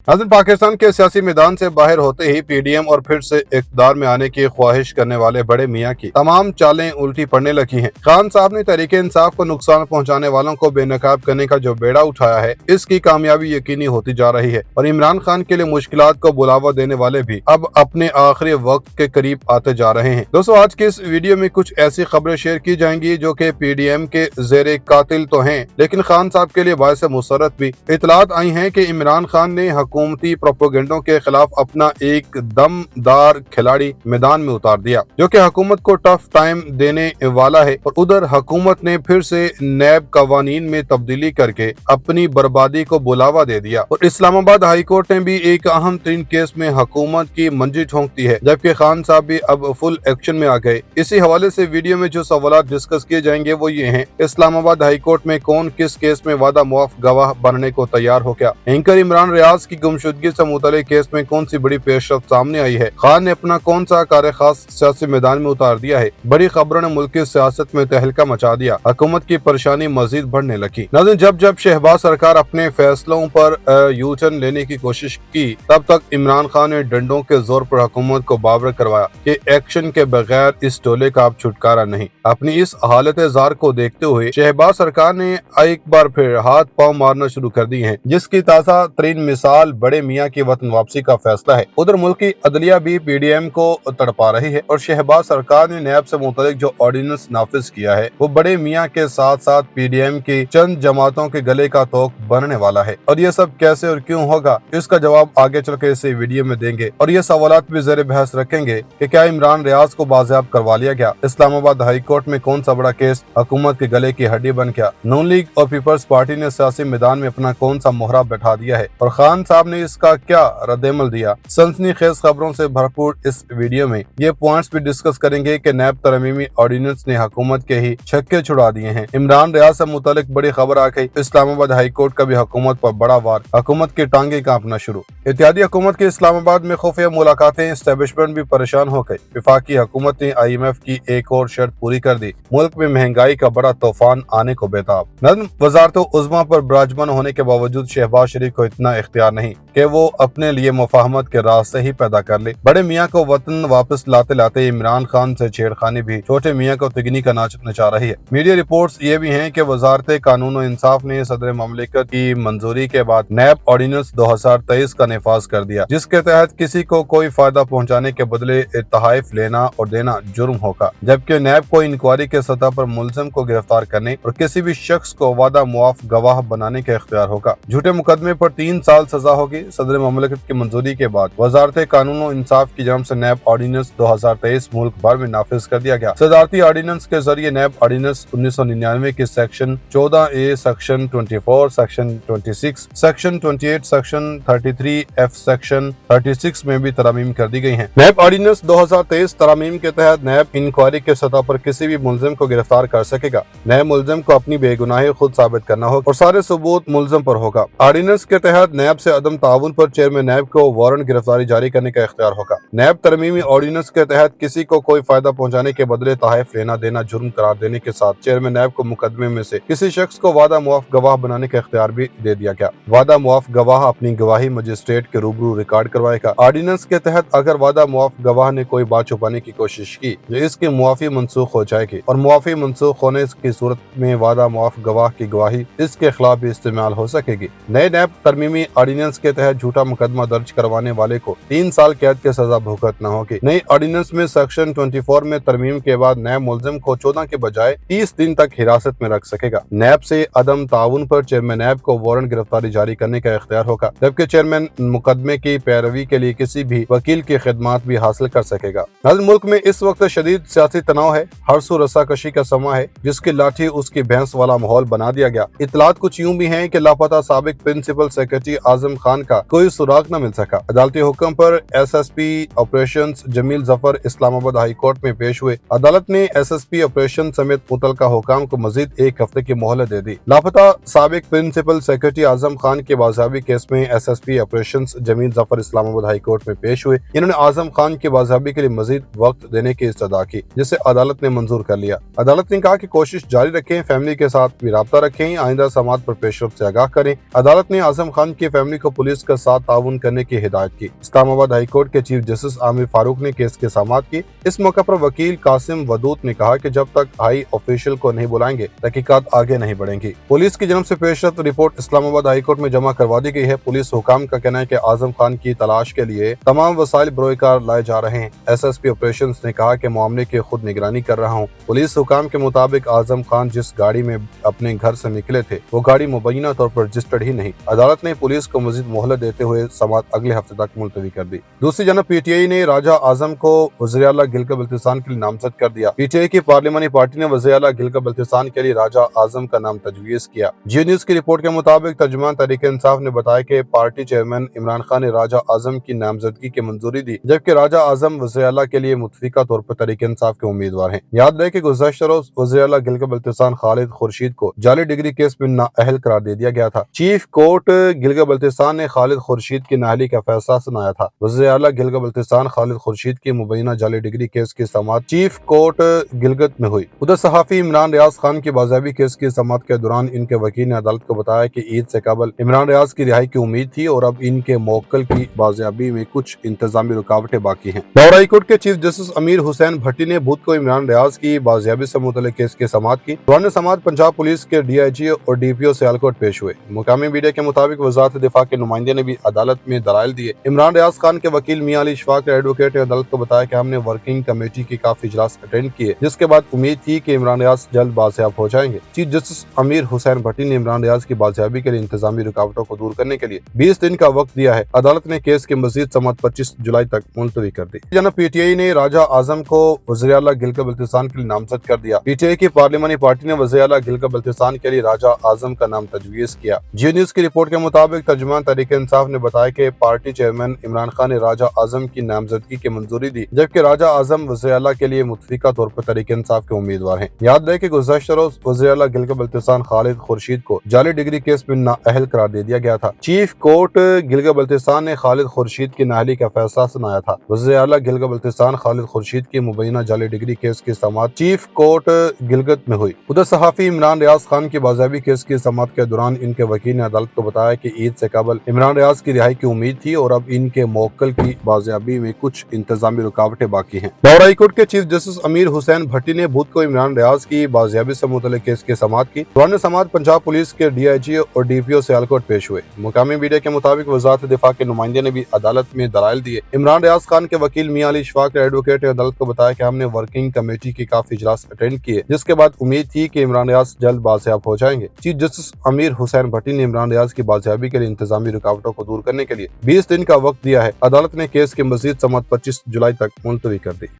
नाज़रीन, पाकिस्तान के सियासी मैदान से बाहर होते ही पीडीएम और फिर से इक़्तिदार में आने की ख्वाहिश करने वाले बड़े मियाँ की तमाम चालें उल्टी पड़ने लगी हैं। खान साहब ने तहरीक इंसाफ को नुकसान पहुँचाने वालों को बेनकाब करने का जो बेड़ा उठाया है, इसकी कामयाबी यकीनी होती जा रही है और इमरान खान के लिए मुश्किलात को बुलावा देने वाले भी अब अपने आखिरी वक्त के करीब आते जा रहे हैं। दोस्तों, आज के इस वीडियो में कुछ ऐसी खबरें शेयर की जाएंगी जो कि पीडीएम के ज़ेरे कातिल तो हैं, लेकिन खान साहब के लिए बायस मुसरत भी। इतलात आई हैं कि इमरान खान ने हुकूमती प्रोपेगेंडों के खिलाफ अपना एक दमदार खिलाड़ी मैदान में उतार दिया, जो कि हुकूमत को टफ टाइम देने वाला है। और उधर हुकूमत ने फिर से नैब कवानीन में तब्दीली करके अपनी बर्बादी को बुलावा दे दिया और इस्लामाबाद हाई कोर्ट ने भी एक अहम तरीन केस में हुकूमत की मंजी ठोंक दी है, जबकि खान साहब भी अब फुल एक्शन में आ गए। इसी हवाले से वीडियो में जो सवाल डिस्कस किए जाएंगे वो ये हैं: इस्लामाबाद हाई कोर्ट में कौन किस केस में वादा मुआफ गवाह बनने को तैयार हो गया? एंकर इमरान रियाज की गुमशुदगी से मुतल्लिक केस में कौन सी बड़ी पेशरफ्त सामने आई है? खान ने अपना कौन सा कार खास सियासी मैदान में उतार दिया है? बड़ी खबरों ने मुल्क की सियासत में तहलका मचा दिया, हुकूमत की परेशानी मजीद बढ़ने लगी। नाज़रीन, जब शहबाज सरकार अपने फैसलों पर यू टर्न लेने की कोशिश की, तब तक इमरान खान ने डंडों के जोर पर हुकूमत को बावर करवाया कि एक्शन के बगैर इस टोले का अब छुटकारा नहीं। अपनी इस हालत जार को देखते हुए शहबाज सरकार ने एक बार फिर हाथ पांव मारना शुरू कर दी है, जिसकी ताज़ा तरीन मिसाल बड़े मियाँ की वतन वापसी का फैसला है। उधर मुल्क की अदलिया भी पीडीएम को तड़पा रही है और शहबाज सरकार ने नैब से मुतल्लिक जो ऑर्डिनेंस नाफिज किया है, वो बड़े मियाँ के साथ साथ पीडीएम की चंद जमातों के गले का तोक बनने वाला है। और ये सब कैसे और क्यों होगा, इसका जवाब आगे चल के इस वीडियो में देंगे और ये सवालात भी ज़ेरे बहस रखेंगे कि क्या इमरान रियाज को बाजियाब करवा लिया गया? इस्लामाबाद हाई कोर्ट में कौन सा बड़ा केस हुकूमत के गले की हड्डी बन गया? नून लीग और पीपल्स पार्टी ने सियासी मैदान में अपना कौन सा मोहरा बैठा दिया है और खान साहब ने इसका क्या रद्देमल दिया? सनसनीखेज खबरों से भरपूर इस वीडियो में ये पॉइंट्स भी डिस्कस करेंगे कि नैब तरमीमी ऑर्डिनेंस ने हुकूमत के ही छक्के छुड़ा दिए हैं। इमरान रियाज से मुतालिक बड़ी खबर आ गई, इस्लामाबाद हाई कोर्ट का भी हुकूमत पर बड़ा वार, हुकूमत की टांगे कांपना शुरू। इत्तेहादी हुकूमत की इस्लामाबाद में खुफिया मुलाकातें, एस्टेब्लिशमेंट भी परेशान हो गई। वफाकी हुकूमत ने IMF की एक और शर्त पूरी कर दी, मुल्क में महंगाई का बड़ा तूफान आने को बेताब। नज़्म वज़ारत उज़्मा पर विराजमान होने के बावजूद शहबाज शरीफ को इतना इख्तियार नहीं कि वो अपने लिए मुफाहमत के रास्ते ही पैदा कर ले। बड़े मियाँ को वतन वापस लाते लाते इमरान खान से छेड़खानी भी छोटे मियाँ को तिगनी का नाच नचा रही है। मीडिया रिपोर्ट्स ये भी हैं कि वजारत कानून और इंसाफ ने सदर ममलिकत की मंजूरी के बाद नैब ऑर्डिनेंस 2023 का नफाज कर दिया, जिसके तहत किसी को कोई फायदा पहुँचाने के बदले तहाइफ लेना और देना जुर्म होगा, जबकि नैब को इंक्वायरी के सतह पर मुलजिम को गिरफ्तार करने और किसी भी शख्स को वादा मुआफ गवाह बनाने का इख्तियार होगा। झूठे मुकदमे पर 3 साल सजा होगी। सदर ममलिकत की मंजूरी के बाद वजारत कानून और इंसाफ की जानिब से नैब ऑर्डिनेंस 2023 मुल्क भर में नाफिज कर दिया गया। सदारती ऑर्डिनेंस के जरिए नैब ऑर्डिनेंस 1999 के section 14A, section 24, section 26, section 28, section 33F, section 36 में भी तरमीम कर दी गई है। नैब ऑर्डिनेंस 2023 तरमीम के तहत नैब इंक्वायरी के सतह पर किसी भी मुलजिम को गिरफ्तार कर सकेगा। नए मुलजिम को अपनी बेगुनाही खुद साबित करना होगा और सारे सबूत मुलजिम पर होगा। ऑर्डिनेंस के तहत नैब से अदम ताउन पर चेयरमैन नैब को वारंट गिरफ्तारी जारी करने का इख्तियार होगा। नैब तरमीमी ऑर्डिनेंस के तहत किसी को कोई फायदा पहुंचाने के बदले तहाइफ लेना देना जुर्म करार देने के साथ चेयरमैन नैब को मुकदमे में से किसी शख्स को वादा मुआफ गवाह बनाने का इख्तियार भी दे दिया गया। वादा मुआफ गवाह अपनी गवाही मजिस्ट्रेट के रूबरू रिकॉर्ड करवाएगा। ऑर्डिनेंस के तहत अगर वादा मुआफ गवाह ने कोई बात छुपाने की कोशिश की तो इसकी मुआफी मनसूख हो जाएगी और मुआफी मनसूख होने की सूरत में वादा मुआफ गवाह की गवाही इसके खिलाफ भी इस्तेमाल हो सकेगी। नए नैब तरमीमी ऑर्डिनेंस के तहत झूठा मुकदमा दर्ज करवाने वाले को 3 साल कैद की सजा भुगतना होगी। नई ऑर्डिनेंस में सेक्शन 24 में तरमीम के बाद नए मुलजिम को 14 के बजाय 30 दिन तक हिरासत में रख सकेगा। नैब से अदम ताउन पर चेयरमैन नैब को वारंट गिरफ्तारी जारी करने का इख्तियार होगा, जबकि चेयरमैन मुकदमे की पैरवी के लिए किसी भी वकील की खिदमत भी हासिल कर सकेगा। मुल्क में इस वक्त शदीद सियासी तनाव है, हर सू रस्साकशी का समा है, जिसकी लाठी उसकी भैंस वाला माहौल बना दिया गया। इतलात कुछ यूं भी हैं कि लापता साबिक प्रिंसिपल सेक्रेटरी आजम खान का कोई सुराग न मिल सका। अदालती हुक्म पर SSP operations Jamil Zafar Islamabad high court में पेश हुए। अदालत ने SSP ऑपरेशन समेत मुतलका हुकाम को मजीद 1 हफ्ते की मोहलत दे दी। लापता साबिक प्रिंसिपल सेक्रेटरी आजम खान के बाज़ाबी केस में SSP operations Jamil Zafar Islamabad high court में पेश हुए। इन्होंने आजम खान की बाज़ाबी के लिए मजीद वक्त देने की इस्तदा की, जिसे अदालत ने मंजूर कर लिया। अदालत ने कहा कि कोशिश जारी रखें, फैमिली के साथ भी राब्ता रखें, आइंदा समात पर पेशरफ से आगाह करें। अदालत ने आजम खान की फैमिली को पुलिस पुलिस के साथ ताउन करने की हिदायत की। इस्लामाबाद हाई कोर्ट के चीफ जस्टिस आमिर फारूक ने केस की समाअत की। इस मौके पर वकील कासिम वदूद ने कहा कि जब तक हाई ऑफिशियल को नहीं बुलाएंगे तहकीकात आगे नहीं बढ़ेंगी। पुलिस की जानब से पेशरफ्त रिपोर्ट इस्लामाबाद हाई कोर्ट में जमा करवा दी गई है। पुलिस हुकाम का कहना है कि आजम खान की तलाश के लिए तमाम वसाइल बरोकार लाए जा रहे हैं। SSP ऑपरेशंस ने कहा कि मामले की खुद निगरानी कर रहा हूं। पुलिस हुकाम के मुताबिक आजम खान जिस गाड़ी में अपने घर से निकले थे वो गाड़ी मुबैना तौर पर रजिस्टर्ड ही नहीं। अदालत ने पुलिस को मजीद मोहलत देते हुए समाअत अगले हफ्ते तक मुलतवी कर दी। दूसरी जानब PTI ने राजा आजम को वज़ीर आला गिलगित-बल्तिस्तान के लिए नामजद कर दिया। PTI की पार्लिमानी पार्टी ने वज़ीर आला गिलगित-बल्तिस्तान के लिए राजा आजम का नाम तजवीज़ किया। जियो न्यूज़ की रिपोर्ट के मुताबिक तर्जुमान तहरीक इंसाफ ने बताया कि पार्टी चेयरमैन इमरान खान ने राजा आजम की नामजदगी की मंजूरी दी, जबकि राजा आजम वज़ीर आला के लिए मुतफिका तौर पर तहरीक इंसाफ के उम्मीदवार हैं। याद रहे कि गुज़श्ता रोज वज़ीर आला गिलगित-बल्तिस्तान खालिद खुर्शीद को जाली डिग्री केस में नाअहल करार दे दिया गया था। चीफ कोर्ट गिलगित-बल्तिस्तान ने खालिद खुर्शीद की नाअहली का फैसला सुनाया था। वज़ीर आला गिलगित-बल्तिस्तान खालिद खुर्शीद की मुबैना जाली डिग्री केस की समाअत चीफ कोर्ट गिलगित में हुई। उधर सहाफ़ी इमरान रियाज खान की बाज़ियाबी केस की समाअत के दौरान इनके वकील ने अदालत को बताया कि ईद से कबल इमरान रियाज की रिहाई की उम्मीद थी और अब इनके मौक्कल की बाज़ियाबी में कुछ इंतजामी रुकावटें बाकी हैं। लाहौर हाई कोर्ट के चीफ जस्टिस अमीर हुसैन भट्टी ने बुध को इमरान रियाज की बाज़ियाबी से मुतल्लिक़ केस की समाअत की। दौरान समाअत पंजाब पुलिस के DIG और DPO सियालकोट पेश हुए। मुकामी मीडिया के मुताबिक वज़ारत दिफा के नुमाइंदे ने भी अदालत में दलाइल दिए। इमरान रियाज खान के वकील मियां अली इशफाक एडवोकेट ने अदालत को बताया कि हमने वर्किंग कमेटी की काफी इजलास अटेंड किए, जिसके बाद उम्मीद थी कि इमरान रियाज जल्द बाजियाब हो जाएंगे। चीफ जस्टिस अमीर हुसैन भट्टी ने इमरान रियाज की बाजियाबी के लिए इंतजामी रुकावटों को दूर करने के लिए 20 दिन का वक्त दिया है। अदालत ने केस की मजीद समाअत 25 जुलाई तक मुलतवी कर दी। जनाब PTI ने राजा आजम को वज़ीर आला गिलगित-बल्तिस्तान के लिए नामजद कर दिया। PTI की पार्लिमानी पार्टी ने वज़ीर आला गिलगित-बल्तिस्तान के लिए राजा आजम का नाम तजवीज़ किया। जियो न्यूज़ की रिपोर्ट के मुताबिक तर्जुमान तहरीक इंसाफ ने बताया कि पार्टी चेयरमैन इमरान खान ने राजा आजम की नामजदगी की मंजूरी दी, जबकि राजा आजम वज़ीर आला के लिए मुतफिका तौर पर तहरीक इंसाफ के उम्मीदवार हैं। याद रहे कि गुज़श्ता रोज वज़ीर आला गिलगित-बल्तिस्तान खालिद खुर्शीद को जाली डिग्री केस में नाअहल करार दे दिया गया था। चीफ कोर्ट गिलगित-बल्तिस्तान ने खालिद खुर्शीद की नाअहली का फैसला सुनाया था। वज़ीर आला गिलगित-बल्तिस्तान खालिद खुर्शीद की मुबैना जाली डिग्री केस की समाअत चीफ कोर्ट गिलगित में हुई। उधर सहाफ़ी इमरान रियाज खान की बाज़ियाबी केस की समाअत के दौरान इनके वकील ने अदालत को बताया कि ईद से कबल इमरान रियाज की रिहाई की उम्मीद थी और अब इनके मौक्कल की बाज़ियाबी में कुछ इंतजामी रुकावटें बाकी हैं। लाहौर हाई कोर्ट के चीफ जस्टिस अमीर हुसैन भट्टी ने बुध को इमरान रियाज की बाज़ियाबी से मुतल्लिक़ केस की समाअत की। दौरान समाअत पंजाब पुलिस के DIG और DPO सियालकोट पेश हुए। मुकामी मीडिया के मुताबिक वज़ारत दिफा के नुमाइंदे ने भी अदालत में दलाइल दिए। इमरान रियाज खान के वकील मियां अली इशफाक एडवोकेट ने अदालत को बताया कि हमने वर्किंग कमेटी की काफी इजलास अटेंड किए, जिसके बाद उम्मीद थी कि इमरान रियाज जल्द बाजियाब हो जाएंगे। चीफ जस्टिस अमीर हुसैन भट्टी ने इमरान रियाज की बाजियाबी के लिए इंतजामी रुकावटों को दूर करने के लिए 20 दिन का वक्त दिया है। अदालत ने केस की मजीद समाअत 25 जुलाई तक मुलतवी कर दी।